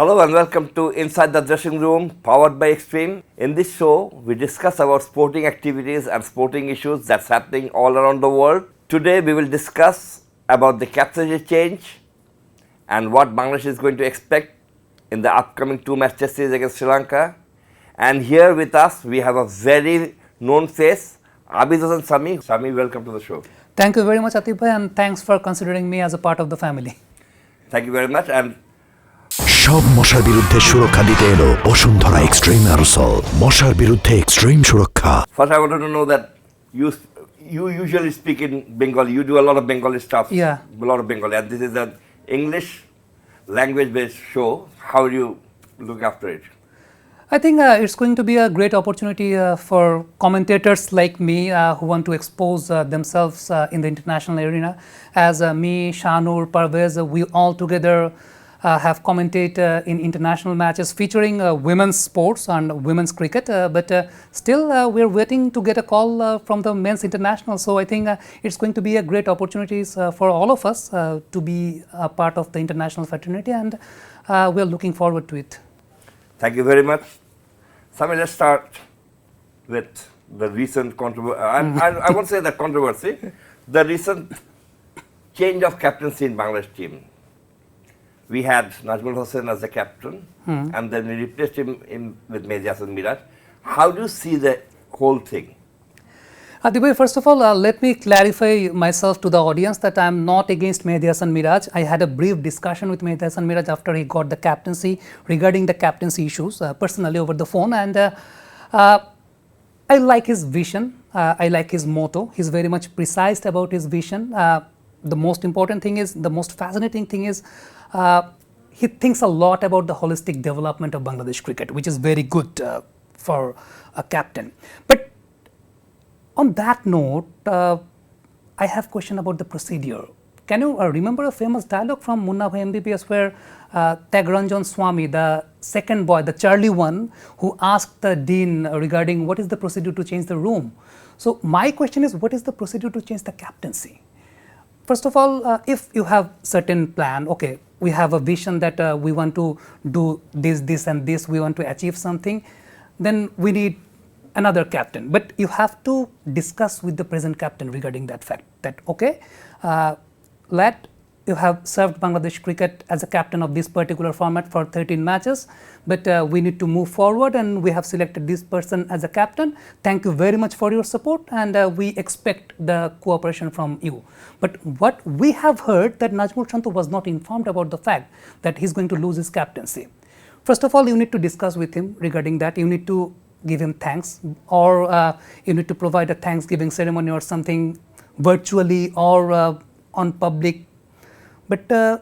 Hello and welcome to Inside the Dressing Room, powered by Extreme. In this show, we discuss about sporting activities and sporting issues that's happening all around the world. Today, we will discuss about the captaincy change and what Bangladesh is going to expect in the upcoming two-match test series against Sri Lanka. And here with us, we have a very known face, Abid Hussain Sami. Sami, welcome to the show. Thank you very much, Atif bhai, and thanks for considering me as a part of the family. Thank you very much. And সব মশার বিরুদ্ধে সুরক্ষা দিতে এলো Bashundhara extreme aerosol মশার বিরুদ্ধে extreme সুরক্ষা first, I wanted to know that you usually speak in Bengali. You do a lot of Bengali stuff. Yeah. A lot of Bengali. And this is an English language-based show. How do you look after it? I think it's going to be a great opportunity for commentators like me who want to expose themselves in the international arena. As me, Shanur, Parvez, we all together have commentated in international matches featuring women's sports and women's cricket, but still we're waiting to get a call from the men's international. So I think it's going to be a great opportunity for all of us to be a part of the international fraternity, and we're looking forward to it. Thank you very much. Sami, let's start with the recent controversy. I won't say the controversy, the recent change of captaincy in Bangladesh team. We had Najmul Hossain as the captain, and then we replaced him with Mehidy Miraz. How do you see the whole thing? Adibhai, first of all, let me clarify myself to the audience that I am not against Mehidy Miraz. I had a brief discussion with Mehidy Miraz after he got the captaincy regarding the captaincy issues personally over the phone, and I like his vision. I like his motto. He's very much precise about his vision. The most important thing is, the most fascinating thing is, he thinks a lot about the holistic development of Bangladesh cricket, which is very good for a captain. But on that note, I have a question about the procedure. Can you remember a famous dialogue from Munna Bhai MBBS where Tagranjan Swami, the second boy, the Charlie one, who asked the dean regarding what is the procedure to change the room? So my question is, what is the procedure to change the captaincy? First of all, if you have certain plan, okay, we have a vision that we want to do this and this, we want to achieve something, then we need another captain. But you have to discuss with the present captain regarding that fact that, okay, you have served Bangladesh cricket as a captain of this particular format for 13 matches, but we need to move forward and we have selected this person as a captain. Thank you very much for your support, and we expect the cooperation from you. But what we have heard that Najmul Shantu was not informed about the fact that he's going to lose his captaincy. First of all, you need to discuss with him regarding that. You need to give him thanks, or you need to provide a Thanksgiving ceremony or something virtually or on public. But the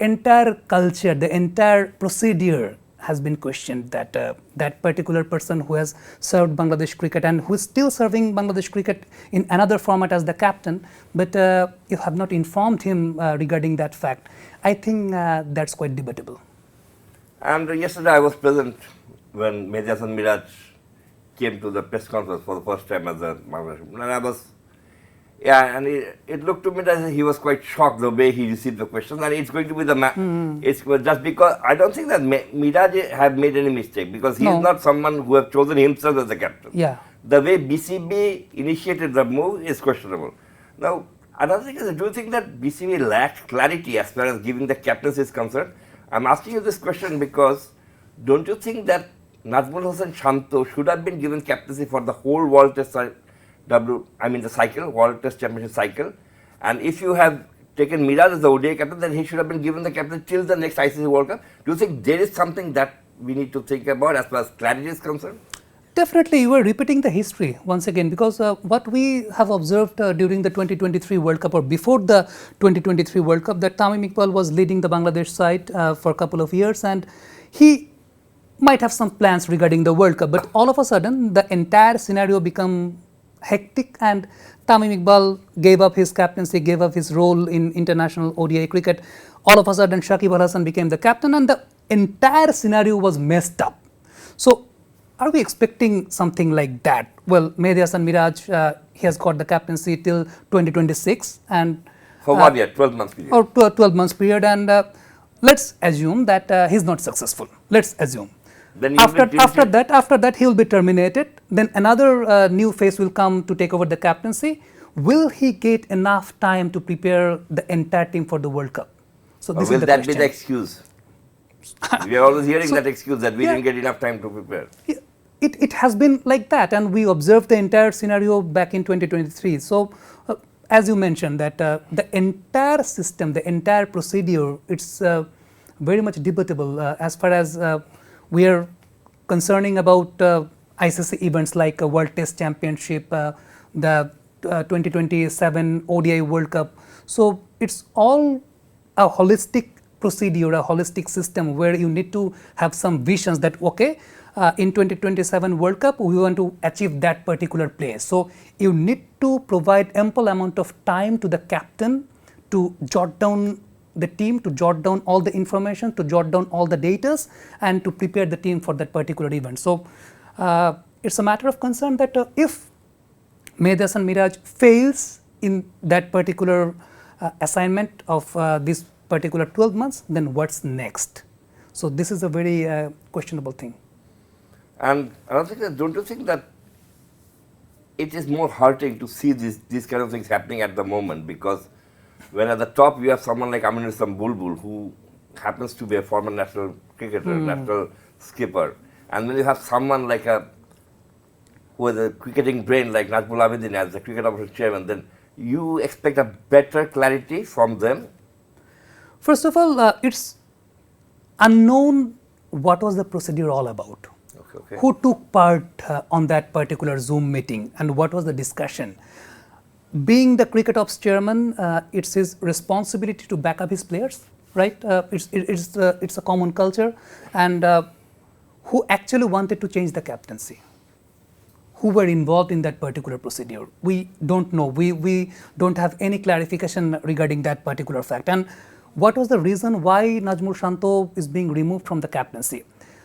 entire culture, the entire procedure has been questioned, that that particular person who has served Bangladesh cricket and who is still serving Bangladesh cricket in another format as the captain, but you have not informed him regarding that fact. I think that's quite debatable. And yesterday I was present when Mehidy Miraz came to the press conference for the first time as a Bangladesh, and I was, and it looked to me that he was quite shocked the way he received the questions, and it's going to be the it's just because I don't think that Miraz have made any mistake, because he is not someone who have chosen himself as the captain. Yeah. The way BCB initiated the move is questionable. Now, another thing is, do you think that BCB lacked clarity as far as giving the captaincy is concerned? I'm asking you this question because don't you think that Najmul Hossain Shantu should have been given captaincy for the whole World Test the cycle, World Test Championship cycle, and if you have taken Miraz as the ODI captain, then he should have been given the captain till the next ICC World Cup. Do you think there is something that we need to think about as far as clarity is concerned? Definitely, you are repeating the history once again, because what we have observed during the 2023 World Cup, or before the 2023 World Cup, that Tamim Iqbal was leading the Bangladesh side for a couple of years, and he might have some plans regarding the World Cup, but all of a sudden the entire scenario become hectic, and Tamim Iqbal gave up his captaincy, gave up his role in international ODI cricket. All of a sudden Shakib Al Hasan became the captain, and the entire scenario was messed up. So are we expecting something like that? Well, Mehidy Miraz, he has got the captaincy till 2026, and for 1 year, 12 months period. Or 12 months period, and let's assume that he's not successful. Let's assume. Then you will be After that, he will be terminated. Then another new face will come to take over the captaincy. Will he get enough time to prepare the entire team for the World Cup? So or this will is the that question. be the excuse? We are always hearing So, that excuse that we yeah. didn't get enough time to prepare. It has been like that, and we observed the entire scenario back in 2023. So, as you mentioned, that the entire system, the entire procedure, it's very much debatable as far as we are concerning about ICC events like World Test Championship, the 2027 ODI World Cup. So, it's all a holistic procedure, a holistic system where you need to have some visions that, okay, in 2027 World Cup, we want to achieve that particular place. So, you need to provide ample amount of time to the captain to jot down the team, to jot down all the information, to jot down all the data, and to prepare the team for that particular event. So, it's a matter of concern that if Mehidy Hasan Miraz fails in that particular assignment of this particular 12 months, then what's next? So, this is a very questionable thing. And another thing is, don't you think that it is more hurting to see these kind of things happening at the moment, because when at the top you have someone like Aminul Islam Bulbul, who happens to be a former national cricketer, national skipper, and then you have someone like with a cricketing brain like Najmul Abidin as the cricket operations chairman, then you expect a better clarity from them? First of all, it's unknown what was the procedure all about. Okay. Who took part on that particular Zoom meeting and what was the discussion? Being the cricket ops chairman, it's his responsibility to back up his players, right? It's a common culture. And who actually wanted to change the captaincy? Who were involved in that particular procedure? We don't know. We don't have any clarification regarding that particular fact. And what was the reason why Najmul Shanto is being removed from the captaincy?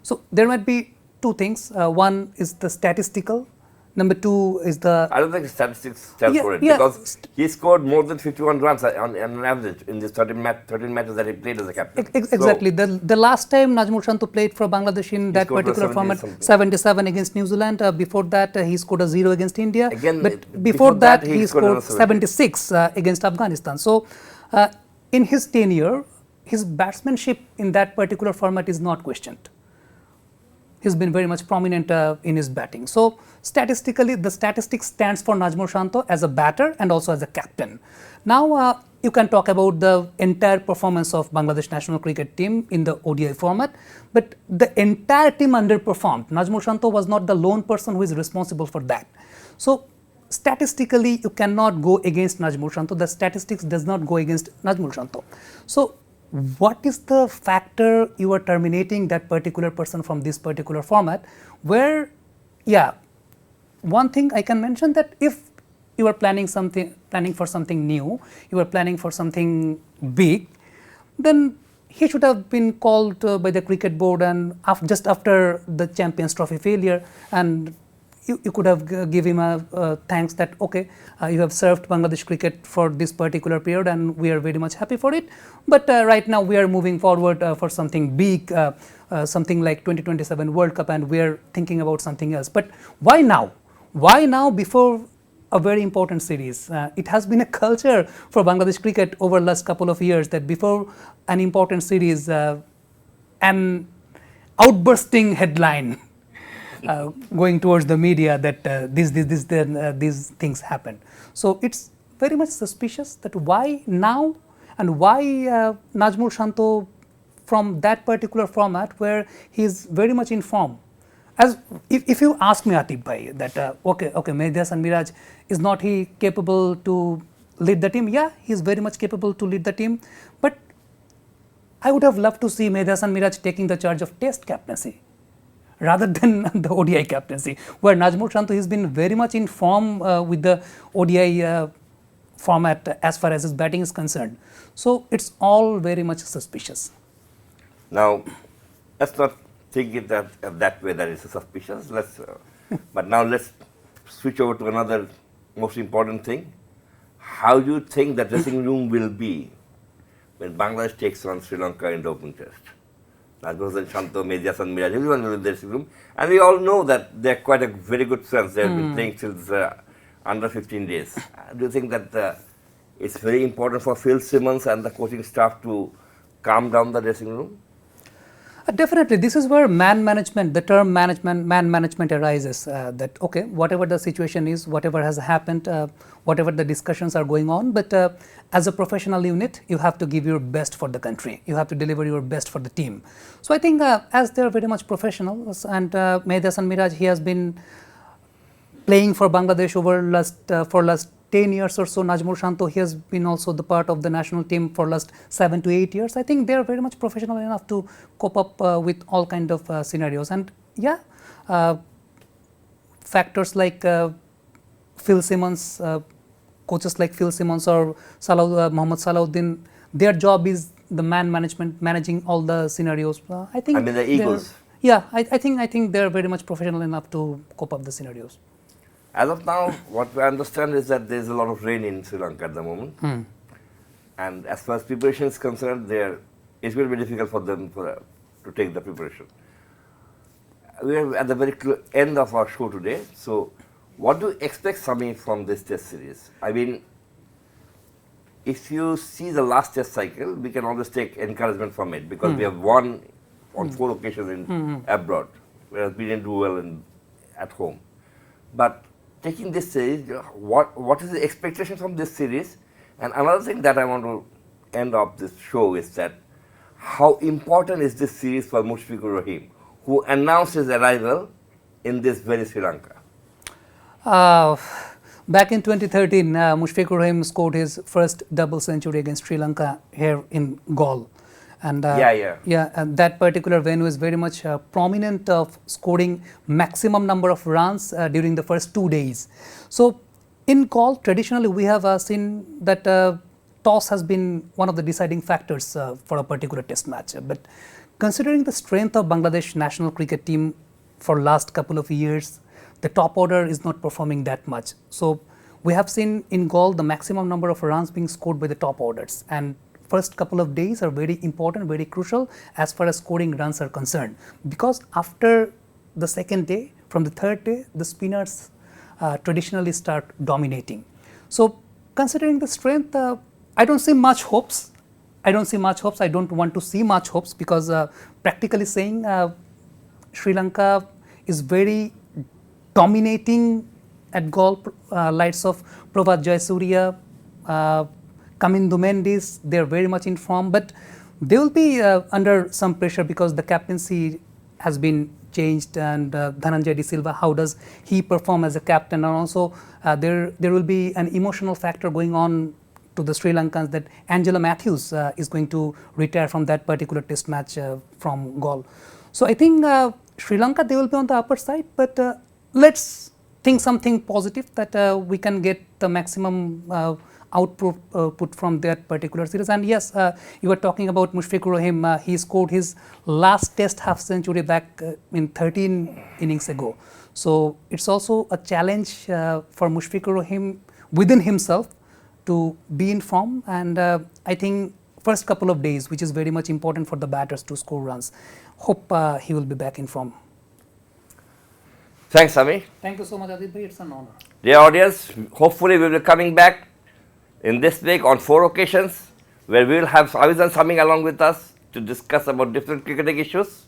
So there might be two things. One is the statistical. Number two is the... I don't think statistics tell for it, because he scored more than 51 runs on average in these 13 matches that he played as a captain. Exactly. So, the last time Najmul Shanto played for Bangladesh in that particular format, 77 against New Zealand. Before that, he scored a 0 against India. Again, but before that, he scored 76 against Afghanistan. So, in his tenure, his batsmanship in that particular format is not questioned. He's been very much prominent in his batting. So, statistically, the statistics stands for Najmul Shanto as a batter and also as a captain. Now, you can talk about the entire performance of Bangladesh national cricket team in the ODI format, but the entire team underperformed. Najmul Shanto was not the lone person who is responsible for that. So, statistically, you cannot go against Najmul Shanto. The statistics does not go against Najmul Shanto. So, what is the factor you are terminating that particular person from this particular format, where, yeah, one thing I can mention that if you are planning for something new, you are planning for something big, then he should have been called by the cricket board and just after the Champions Trophy failure, and you could have give him a thanks that, okay, you have served Bangladesh cricket for this particular period and we are very much happy for it. But right now we are moving forward for something big, something like 2027 World Cup, and we are thinking about something else. But why now? Why now before a very important series? It has been a culture for Bangladesh cricket over the last couple of years that before an important series, an outbursting headline going towards the media that these things happen. So, it's very much suspicious that why now and why Najmul Shanto from that particular format where he is very much in form. As if you ask me, Atif bhai, that okay, Mehidy Hasan Miraz, is not he capable to lead the team? Yeah, he is very much capable to lead the team, but I would have loved to see Mehidy Hasan Miraz taking the charge of Test captaincy rather than the ODI captaincy, where Najmul Shanto has been very much in form with the ODI format as far as his batting is concerned. So, it's all very much suspicious. Now, let's not think it that way, that it's suspicious. But now let's switch over to another most important thing. How do you think the dressing room will be when Bangladesh takes on Sri Lanka in the open test. Nagosan Shanto, Mehidy Hasan Miraj, everyone was in the dressing room. And we all know that they're quite a very good friends. They have been playing since under 15 days. Do you think that it's very important for Phil Simmons and the coaching staff to calm down the dressing room? Definitely, this is where man management, the term man management arises. That okay, whatever the situation is, whatever has happened, whatever the discussions are going on, but as a professional unit, you have to give your best for the country. You have to deliver your best for the team. So I think as they are very much professionals, and Mehidy Hasan Miraj, he has been playing for Bangladesh over last 10 years or so. Najmul Shanto, he has been also the part of the national team for last 7 to 8 years. I think they are very much professional enough to cope up with all kind of scenarios. And yeah, factors like Phil Simmons, coaches like Phil Simmons or Mohammad Salahuddin, their job is the man management, managing all the scenarios. I think. I mean the egos. Yeah, I think they are very much professional enough to cope up the scenarios. As of now, what I understand is that there is a lot of rain in Sri Lanka at the moment. And as far as preparation is concerned, it's going to be difficult for them to take the preparation. We are at the very end of our show today. So, what do you expect, Sami, from this test series? I mean, if you see the last test cycle, we can always take encouragement from it because we have won on 4 occasions in abroad, whereas we didn't do well at home. But taking this series, what is the expectation from this series? And another thing that I want to end up this show is that how important is this series for Mushfiqur Rahim, who announced his arrival in this very Sri Lanka? Back in 2013, Mushfiqur Rahim scored his first double century against Sri Lanka here in Galle. And and that particular venue is very much prominent of scoring maximum number of runs during the first 2 days. So in Galle, traditionally we have seen that toss has been one of the deciding factors for a particular test match. But considering the strength of Bangladesh national cricket team for last couple of years, the top order is not performing that much. So we have seen in Galle the maximum number of runs being scored by the top orders, and first couple of days are very important, very crucial as far as scoring runs are concerned, because after the second day, from the third day, the spinners traditionally start dominating. So considering the strength, I don't see much hopes. I don't want to see much hopes because practically saying Sri Lanka is very dominating at Galle, lights of Prabhat Jayasuriya, Kamindu Mendis, they are very much in form, but they will be under some pressure because the captaincy has been changed, and Dhananjay De Silva, how does he perform as a captain? And also there will be an emotional factor going on to the Sri Lankans that Angela Matthews is going to retire from that particular test match from Galle. So I think Sri Lanka, they will be on the upper side, but let's think something positive that we can get the maximum output from that particular series. And yes, you were talking about Mushfiqur Rahim. He scored his last test half century back in 13 innings ago. So it's also a challenge for Mushfiqur Rahim within himself to be in form. And I think first couple of days, which is very much important for the batters to score runs. Hope he will be back in form. Thanks, Sami. Thank you so much, Adib bhai. It's an honor. Dear audience, hopefully we will be coming back in this week on 4 occasions, where we will have Abid and Sami along with us to discuss about different cricketing issues.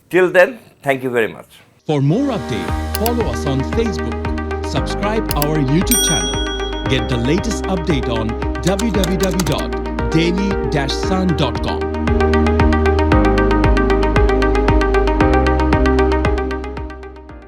Till then, thank you very much. For more updates, follow us on Facebook, subscribe our YouTube channel, get the latest update on www.daily-sun.com.